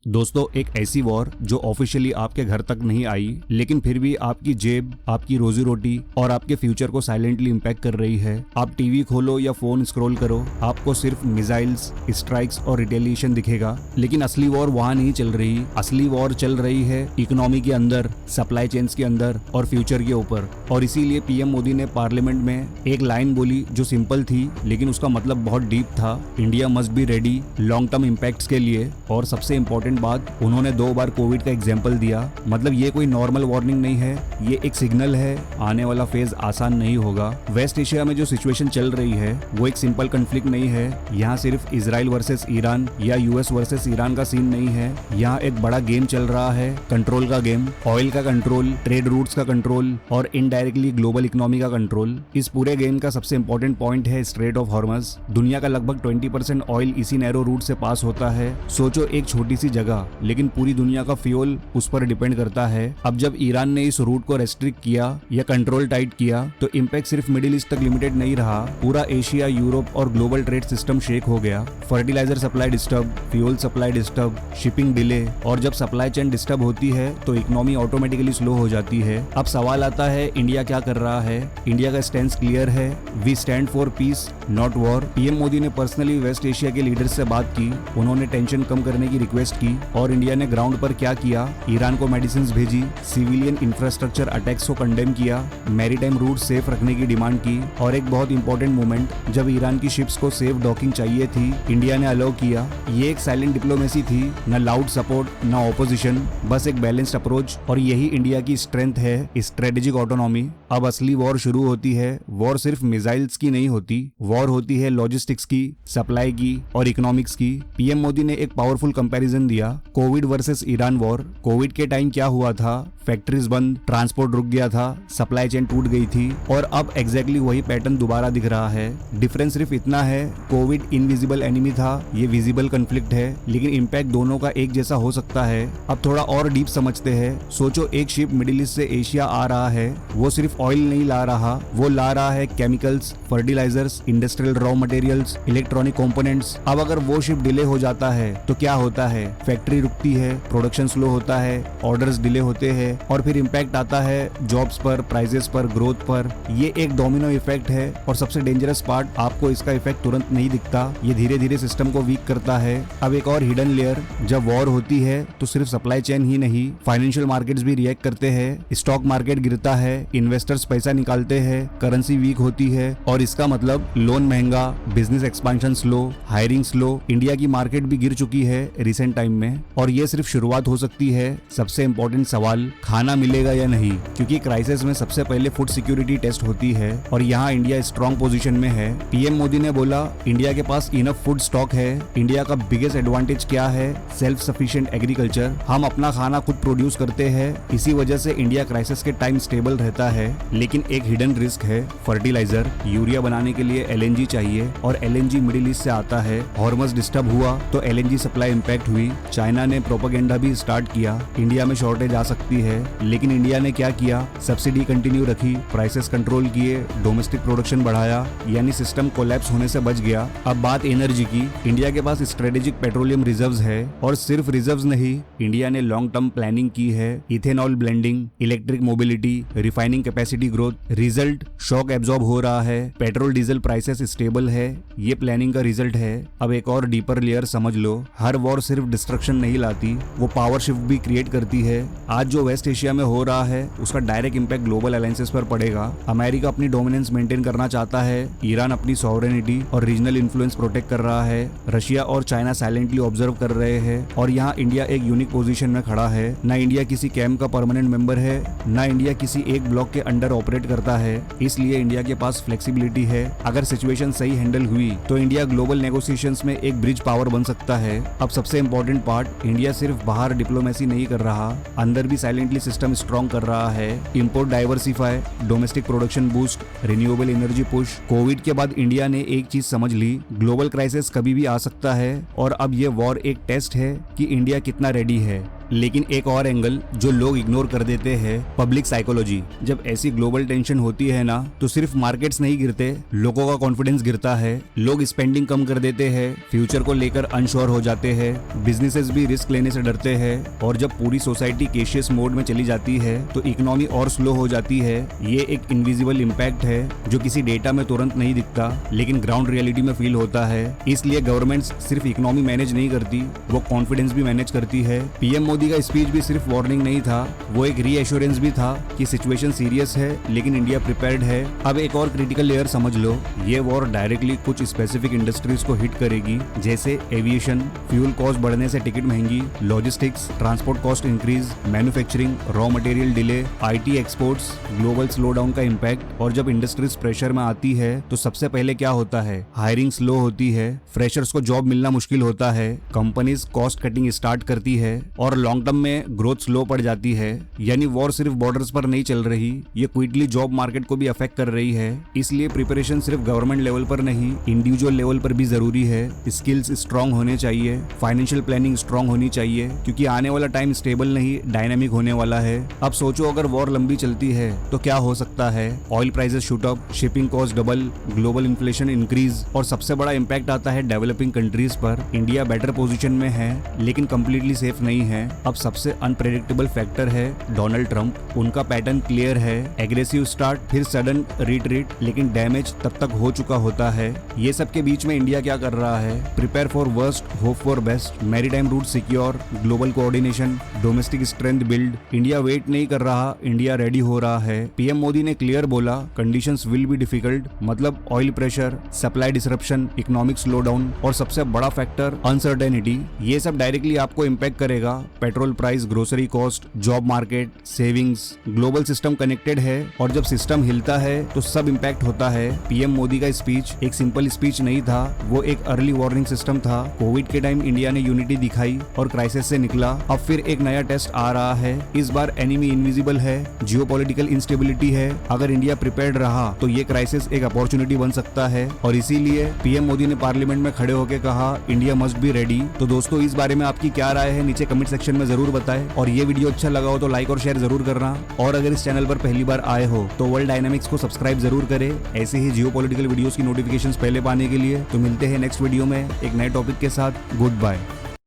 दोस्तों, एक ऐसी वॉर जो ऑफिशियली आपके घर तक नहीं आई, लेकिन फिर भी आपकी जेब, आपकी रोजी रोटी और आपके फ्यूचर को साइलेंटली इम्पैक्ट कर रही है। आप टीवी खोलो या फोन स्क्रॉल करो, आपको सिर्फ मिसाइल्स, स्ट्राइक्स और रिटेलिएशन दिखेगा। लेकिन असली वॉर वहाँ नहीं चल रही। असली वॉर चल रही है इकोनॉमी के अंदर, सप्लाई चेन्स के अंदर और फ्यूचर के ऊपर। और इसीलिए पीएम मोदी ने पार्लियामेंट में एक लाइन बोली जो सिंपल थी, लेकिन उसका मतलब बहुत डीप था। India must be ready long term impacts के लिए। और सबसे इंपॉर्टेंट बात, उन्होंने 2 बार कोविड का एग्जाम्पल दिया। मतलब ये कोई नॉर्मल वार्निंग नहीं है, ये एक सिग्नल है। आने वाला फेज आसान नहीं होगा। वेस्ट एशिया में जो सिचुएशन चल रही है वो एक सिंपल कन्फ्लिक्ट नहीं है। यहाँ सिर्फ इजराइल वर्सेस ईरान या यूएस वर्सेस ईरान का सीन नहीं है। यहाँ एक बड़ा गेम चल रहा है, कंट्रोल का गेम। ऑयल का कंट्रोल, ट्रेड रूट्स का कंट्रोल और इनडायरेक्टली ग्लोबल इकोनॉमी का कंट्रोल। इस पूरे गेम का सबसे इंपॉर्टेंट पॉइंट है स्ट्रेट ऑफ हॉर्मज। दुनिया का लगभग 20% ऑयल इसी नैरो रूट से पास होता है। सोचो, एक छोटी सी जगह, लेकिन पूरी दुनिया का फ्यूल उस पर डिपेंड करता है। अब जब ईरान ने इस रूट को रेस्ट्रिक्ट किया या कंट्रोल टाइट किया, तो इम्पैक्ट सिर्फ मिडिल ईस्ट तक लिमिटेड नहीं रहा। पूरा एशिया, यूरोप और ग्लोबल ट्रेड सिस्टम शेक हो गया। Fertilizer supply disturb, fuel supply disturb, shipping delay. और जब सप्लाई चेन डिस्टर्ब होती है तो इकोनॉमी ऑटोमेटिकली स्लो हो जाती है। अब सवाल आता है, इंडिया क्या कर रहा है? इंडिया का स्टैंड क्लियर है। We stand for peace not war. PM Modi ने पर्सनली वेस्ट एशिया के लीडर्स से बात की। उन्होंने टेंशन कम करने की रिक्वेस्ट की। और इंडिया ने ग्राउंड पर क्या किया? ईरान को मेडिसिन भेजी, सिविलियन इंफ्रास्ट्रक्चर अटैक्स को कंडेम किया, मैरीटाइम रूट सेफ रखने की डिमांड की। और एक बहुत इंपॉर्टेंट मोमेंट, जब ईरान की शिप्स को सेफ डॉकिंग चाहिए थी, इंडिया ने अलाउ किया। ये एक साइलेंट डिप्लोमेसी थी, न लाउड सपोर्ट न ऑपोजिशन, बस एक बैलेंस्ड अप्रोच। और यही इंडिया की स्ट्रेंथ है, स्ट्रेटेजिक ऑटोनॉमी। अब असली वॉर शुरू होती है। वॉर सिर्फ मिसाइल्स की नहीं होती, वॉर होती है लॉजिस्टिक्स की, सप्लाई की और इकोनॉमिक्स की। पीएम मोदी ने एक पावरफुल कंपैरिजन दिया, Covid versus Iran war. Covid के टाइम क्या हुआ था? फैक्ट्रीज बंद, ट्रांसपोर्ट रुक गया था, सप्लाई चेन टूट गई थी। और अब एग्जैक्टली वही पैटर्न दोबारा दिख रहा है। डिफरेंस सिर्फ इतना है, कोविड इनविजिबल एनिमी था, ये विजिबल कन्फ्लिक्ट है, लेकिन इम्पैक्ट दोनों का एक जैसा हो सकता है। अब थोड़ा और डीप समझते हैं। सोचो, एक शिप मिडिल ईस्ट से एशिया आ रहा है। वो सिर्फ ऑयल नहीं ला रहा, वो ला रहा है chemicals, fertilizers, industrial raw materials, electronic components. अब अगर वो शिप डिले हो जाता है तो क्या होता है? फैक्ट्री रुकती है, प्रोडक्शन स्लो होता है, ऑर्डर्स डिले होते हैं और फिर इम्पैक्ट आता है जॉब्स पर, प्राइसेस पर, ग्रोथ पर। ये एक डोमिनो इफेक्ट है। और सबसे डेंजरस पार्ट, आपको इसका इफेक्ट तुरंत नहीं दिखता, ये धीरे धीरे सिस्टम को वीक करता है। अब एक और हिडन लेयर, जब वॉर होती है तो सिर्फ सप्लाई चेन ही नहीं, फाइनेंशियल मार्केट्स भी रिएक्ट करते हैं। स्टॉक मार्केट गिरता है, इन्वेस्टर्स पैसा निकालते हैं, करेंसी वीक होती है और इसका मतलब लोन महंगा, business expansion slow, hiring slow. India की मार्केट भी गिर चुकी है रिसेंट टाइम में। और ये सिर्फ शुरुआत हो सकती है। सबसे इंपॉर्टेंट सवाल, खाना मिलेगा या नहीं? क्योंकि क्राइसिस में सबसे पहले फूड सिक्योरिटी टेस्ट होती है और यहाँ इंडिया स्ट्रॉन्ग पोजीशन में है। पीएम मोदी ने बोला, इंडिया के पास इनफ फूड स्टॉक है। इंडिया का बिगेस्ट एडवांटेज क्या है? Self sufficient agriculture. हम अपना खाना खुद प्रोड्यूस करते हैं। इसी वजह से इंडिया क्राइसिस के टाइम स्टेबल रहता है। लेकिन एक हिडन रिस्क है, फर्टिलाइजर। यूरिया बनाने के लिए एलएनजी चाहिए और एलएनजी मिडिल ईस्ट से आता है। हॉर्मज डिस्टर्ब हुआ तो एलएनजी सप्लाई इंपैक्ट हुई। चाइना ने प्रोपेगेंडा भी स्टार्ट किया, इंडिया में शॉर्टेज आ सकती है। लेकिन इंडिया ने क्या किया? सब्सिडी कंटिन्यू रखी, प्राइसेस कंट्रोल किए, डोमेस्टिक प्रोडक्शन बढ़ाया, यानी सिस्टम कोलैप्स होने से बच गया। अब बात एनर्जी की। इंडिया के पास स्ट्रेटेजिक पेट्रोलियम रिजर्व्स है और सिर्फ रिजर्व्स नहीं, इंडिया ने लॉन्ग टर्म प्लानिंग की है। Ethanol blending, electric mobility, refining capacity growth. Result, shock absorb हो रहा है, पेट्रोल डीजल प्राइसेस स्टेबल है। ये प्लानिंग का रिजल्ट है। अब एक और डीपर लेयर समझ लो, हर वॉर सिर्फ डिस्ट्रक्शन नहीं लाती, वो पावर शिफ्ट भी क्रिएट करती है। आज जो वेस्ट एशिया में हो रहा है उसका डायरेक्ट इंपैक्ट ग्लोबल अलायंसेस पर पड़ेगा। अमेरिका अपनी डोमिनेंस मेंटेन करना चाहता है, ईरान अपनी सॉवरेनिटी और रीजनल इन्फ्लुएंस प्रोटेक्ट कर रहा है, रशिया और चाइना साइलेंटली ऑब्जर्व कर रहे हैं। और यहाँ इंडिया एक यूनिक पोजीशन में खड़ा है। ना इंडिया किसी कैंप का परमानेंट मेंबर है, ना इंडिया किसी एक ब्लॉक के अंडर ऑपरेट करता है। इसलिए इंडिया के पास फ्लेक्सिबिलिटी है। अगर सिचुएशन सही हैंडल हुई तो इंडिया ग्लोबल नेगोशिएशंस में एक ब्रिज पावर बन सकता है। अब सबसे इंपॉर्टेंट पार्ट, इंडिया सिर्फ बाहर डिप्लोमेसी नहीं कर रहा, अंदर भी साइलेंटली सिस्टम स्ट्रॉन्ग कर रहा है। Import diversify, domestic production boost, renewable energy push. Covid के बाद इंडिया ने एक चीज समझ ली, ग्लोबल क्राइसिस कभी भी आ सकता है और अब ये वॉर एक टेस्ट है कि इंडिया कितना रेडी है। लेकिन एक और एंगल जो लोग इग्नोर कर देते हैं, पब्लिक साइकोलॉजी। जब ऐसी ग्लोबल टेंशन होती है ना, तो सिर्फ मार्केट्स नहीं गिरते, लोगों का कॉन्फिडेंस गिरता है, लोग स्पेंडिंग कम कर देते हैं, फ्यूचर को लेकर अनश्योर हो जाते हैं, बिजनेसेस भी रिस्क लेने से डरते हैं, और जब पूरी सोसाइटी केशियस मोड में चली जाती है तो इकोनॉमी और स्लो हो जाती है। ये एक इनविजिबल इम्पैक्ट है जो किसी डेटा में तुरंत नहीं दिखता, लेकिन ग्राउंड रियलिटी में फील होता है। इसलिए गवर्नमेंट्स सिर्फ इकोनॉमी मैनेज नहीं करती, वो कॉन्फिडेंस भी मैनेज करती है। पीएम मोदी का स्पीच भी सिर्फ वार्निंग नहीं था, वो एक रीएश्योरेंस भी था कि सिचुएशन सीरियस है लेकिन इंडिया प्रिपेयर्ड है। अब एक और क्रिटिकल लेयर समझ लो, ये वॉर डायरेक्टली कुछ स्पेसिफिक इंडस्ट्रीज को हिट करेगी, जैसे एविएशन, फ्यूल कॉस्ट बढ़ने से टिकट महंगी, logistics, transport cost increase, manufacturing, raw material delay, IT exports, global slowdown का इम्पैक्ट। और जब इंडस्ट्रीज प्रेशर में आती है तो सबसे पहले क्या होता है, हायरिंग स्लो होती है, फ्रेशर्स को जॉब मिलना मुश्किल होता है, कंपनीज कॉस्ट कटिंग स्टार्ट करती है और लॉन्ग टर्म में ग्रोथ स्लो पड़ जाती है। यानी वॉर सिर्फ बॉर्डर्स पर नहीं चल रही, ये क्विकली जॉब मार्केट को भी अफेक्ट कर रही है। इसलिए प्रिपरेशन सिर्फ गवर्नमेंट लेवल पर नहीं, इंडिविजुअल लेवल पर भी जरूरी है। स्किल्स स्ट्रांग होने चाहिए, फाइनेंशियल प्लानिंग स्ट्रांग होनी चाहिए, क्योंकि आने वाला टाइम स्टेबल नहीं डायनामिक होने वाला है। अब सोचो अगर वॉर लंबी चलती है तो क्या हो सकता है, oil prices shoot up, shipping cost double, global inflation increase, और सबसे बड़ा इम्पैक्ट आता है डेवलपिंग कंट्रीज पर। इंडिया बेटर पोजीशन में है लेकिन कंप्लीटली सेफ नहीं है। अब सबसे अनप्रेडिक्टेबल फैक्टर है डोनाल्ड ट्रंप। उनका पैटर्न क्लियर है, एग्रेसिव स्टार्ट फिर सडन रिट्रीट, लेकिन डैमेज तब तक हो चुका होता है। ये सब के बीच में इंडिया क्या कर रहा है, prepare for worst, hope for best, maritime route secure, global coordination, domestic strength build. India wait नहीं कर रहा, इंडिया रेडी हो रहा है। पीएम मोदी ने क्लियर बोला, कंडीशंस विल बी डिफिकल्ट, मतलब oil pressure, supply disruption, economic slowdown और सबसे बड़ा फैक्टर अनसर्टेनिटी। ये सब डायरेक्टली आपको इम्पैक्ट करेगा। Petrol price, grocery cost, job market, savings, global system connected है और जब सिस्टम हिलता है तो सब इम्पैक्ट होता है। पीएम मोदी का स्पीच एक सिंपल स्पीच नहीं था, वो एक अर्ली वार्निंग सिस्टम था। कोविड के टाइम इंडिया ने यूनिटी दिखाई और क्राइसिस से निकला। अब फिर एक नया टेस्ट आ रहा है, इस बार एनिमी इनविजिबल है, जियोपॉलिटिकल इंस्टेबिलिटी है। अगर इंडिया प्रिपेयर्ड रहा तो ये क्राइसिस एक अपॉर्चुनिटी बन सकता है और इसीलिए पीएम मोदी ने पार्लियामेंट में खड़े होकर कहा, इंडिया मस्ट बी रेडी। तो दोस्तों, इस बारे में आपकी क्या राय है नीचे कमेंट सेक्शन में जरूर बताएं, और ये वीडियो अच्छा लगा हो तो लाइक और शेयर जरूर करना। और अगर इस चैनल पर पहली बार आए हो तो वर्ल्ड डायनामिक्स को सब्सक्राइब जरूर करें, ऐसे ही जियोपॉलिटिकल वीडियोस की नोटिफिकेशंस पहले पाने के लिए। तो मिलते हैं नेक्स्ट वीडियो में एक नए टॉपिक के साथ। Good bye.